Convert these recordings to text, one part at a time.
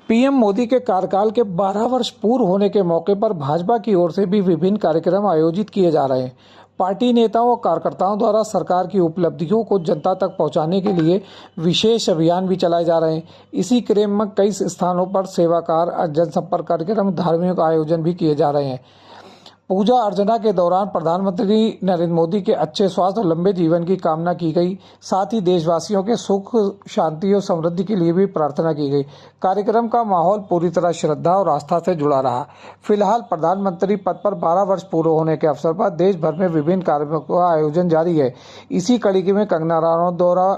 PM Modi के कार्यकाल के 12 वर्ष पूर्ण होने के मौके पर भाजपा की ओर से भी विभिन्न कार्यक्रम आयोजित किए जा रहे हैं। पार्टी नेताओं और कार्यकर्ताओं द्वारा सरकार की उपलब्धियों को जनता तक पहुंचाने के लिए विशेष अभियान भी चलाए जा रहे हैं। इसी क्रम में कई स्थानों पर सेवा कार्य, जनसंपर्क कार्यक्रम, धार्मिक आयोजन भी किए जा रहे हैं। पूजा अर्चना के दौरान प्रधानमंत्री नरेंद्र मोदी के अच्छे स्वास्थ्य और लंबे जीवन की कामना की गई। साथ ही देशवासियों के सुख, शांति और समृद्धि के लिए भी प्रार्थना की गई। कार्यक्रम का माहौल पूरी तरह श्रद्धा और आस्था से जुड़ा रहा। फिलहाल प्रधानमंत्री पद पर 12 वर्ष पूरे होने के अवसर पर देश भर में विभिन्न कार्यक्रमों का आयोजन जारी है। इसी कड़ी में कंगना रनौत द्वारा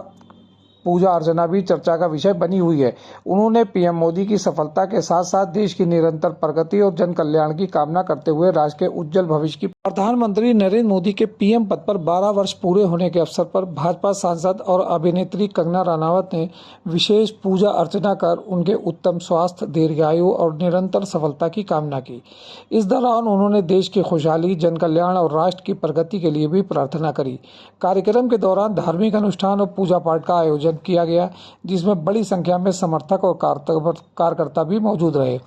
पूजा अर्चना भी चर्चा का विषय बनी हुई है। उन्होंने पीएम मोदी की सफलता के साथ साथ देश की निरंतर प्रगति और जन कल्याण की कामना करते हुए राष्ट्र के उज्जवल भविष्य की प्रधानमंत्री नरेंद्र मोदी के पीएम पद पर 12 वर्ष पूरे होने के अवसर पर भाजपा सांसद और अभिनेत्री कंगना रनौत ने विशेष पूजा अर्चना कर उनके उत्तम स्वास्थ्य, दीर्घायु और निरंतर सफलता की कामना की। इस दौरान उन्होंने देश की खुशहाली, जन कल्याण और राष्ट्र की प्रगति के लिए भी प्रार्थना करी। कार्यक्रम के दौरान धार्मिक अनुष्ठान और पूजा पाठ का आयोजन किया गया, जिसमें बड़ी संख्या में समर्थक और कार्यकर्ता भी मौजूद रहे।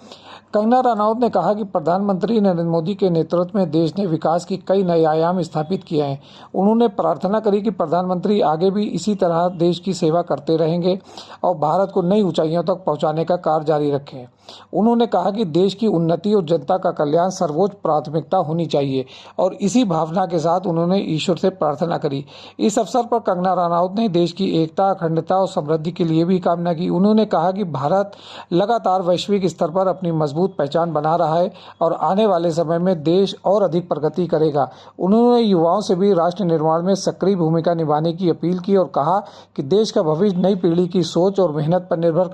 कंगना रनौत ने कहा कि प्रधानमंत्री नरेंद्र मोदी के नेतृत्व में देश ने विकास की कई नए आयाम स्थापित किए हैं। उन्होंने प्रार्थना करी कि प्रधानमंत्री आगे भी इसी तरह देश की सेवा करते रहेंगे और भारत को नई ऊंचाइयों तक पहुंचाने का कार्य जारी रखें। उन्होंने कहा कि देश की उन्नति और जनता का कल्याण सर्वोच्च प्राथमिकता होनी चाहिए और इसी भावना के साथ उन्होंने ईश्वर से प्रार्थना करी। इस अवसर पर कंगना रनौत ने देश की एकता, अखंडता और समृद्धि के लिए भी कामना की। उन्होंने कहा कि भारत लगातार वैश्विक स्तर पर अपनी मजबूत पहचान बना रहा है और आने वाले समय में देश और अधिक प्रगति करेगा। उन्होंने युवाओं से भी राष्ट्र निर्माण में सक्रिय भूमिका निभाने की अपील की और कहा कि देश का भविष्य नई पीढ़ी की सोच और मेहनत पर निर्भर